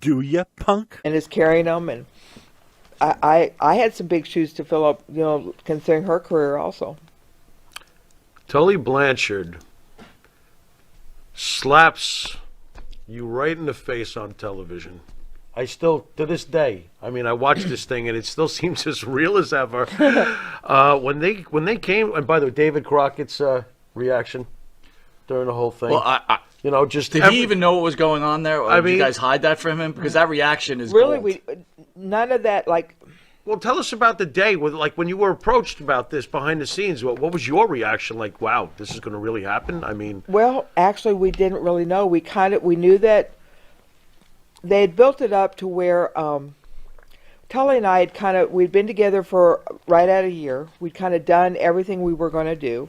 Do ya, punk? and is carrying them. And I had some big shoes to fill up, considering her career also. Tully Blanchard slaps you right in the face on television. I still, to this day, I mean, I watch this thing and it still seems as real as ever. When they came, and by the way, David Crockett's reaction during the whole thing. Well, just did he even know what was going on there, or did you guys hide that from him? Because that reaction is really gold. None of that. Like, well, tell us about the day when you were approached about this behind the scenes. What was your reaction? Like, wow, this is going to really happen? I mean, well, actually, we didn't really know. We knew that they had built it up to where Tully and I we'd been together for right at a year. We'd kind of done everything we were going to do.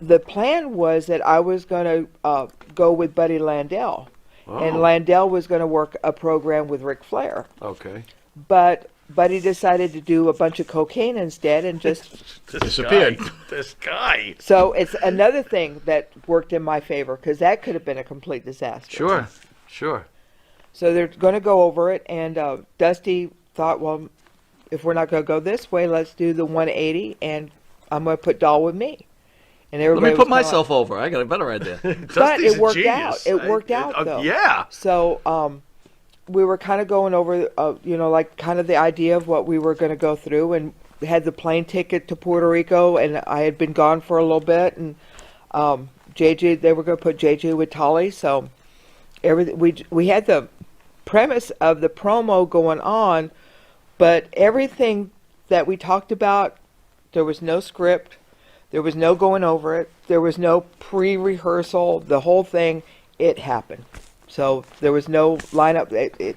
The plan was that I was going to go with Buddy Landell, and Landell was going to work a program with Ric Flair. Okay. But Buddy decided to do a bunch of cocaine instead and just disappeared. This guy. So it's another thing that worked in my favor, because that could have been a complete disaster. Sure. So they're going to go over it, and Dusty thought, well, if we're not going to go this way, let's do the 180, and I'm going to put Doll with me. And Let me put myself over. I got a better idea. But it worked out. It worked out, though. Yeah. So we were kind of going over, like kind of the idea of what we were going to go through, and we had the plane ticket to Puerto Rico, and I had been gone for a little bit, and JJ, they were going to put JJ with Tully, so we had the premise of the promo going on, but everything that we talked about, there was no script. There was no going over it. There was no pre-rehearsal. The whole thing, it happened. So there was no lineup.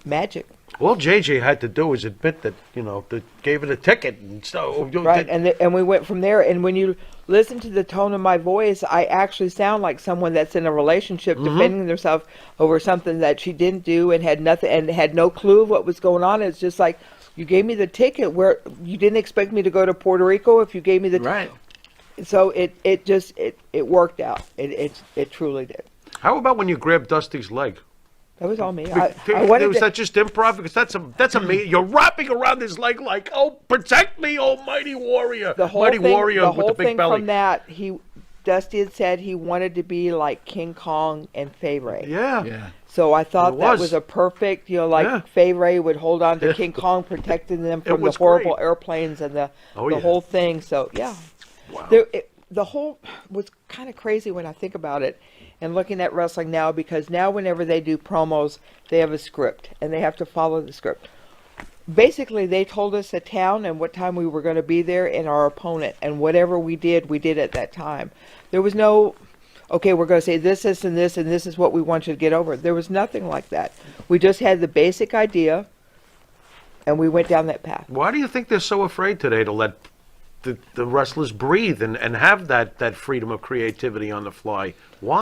Magic. All JJ had to do was admit that, they gave it a ticket. And so, right, and we went from there. And when you listen to the tone of my voice, I actually sound like someone that's in a relationship defending themselves over something that she didn't do and had nothing and had no clue of what was going on. It's just like, you gave me the ticket where you didn't expect me to go to Puerto Rico if you gave me the right. So it worked out. It truly did. How about when you grabbed Dusty's leg? That was all me. Was that just improv? Because that's amazing. You're wrapping around his leg like, oh, protect me, oh mighty warrior. The whole mighty thing, warrior the with whole the big thing belly. From that, Dusty had said he wanted to be like King Kong and Fay Ray. Yeah. So I thought that was a perfect, Fay Ray would hold on to King Kong, protecting them from the horrible airplanes and the whole thing. So, yeah. Wow. The whole was kind of crazy when I think about it and looking at wrestling now, because now whenever they do promos, they have a script and they have to follow the script. Basically, they told us a town and what time we were going to be there and our opponent, and whatever we did at that time. There was no, okay, we're going to say this, and this is what we want you to get over. There was nothing like that. We just had the basic idea, and we went down that path. Why do you think they're so afraid today to let the wrestlers breathe and have that freedom of creativity on the fly? Why?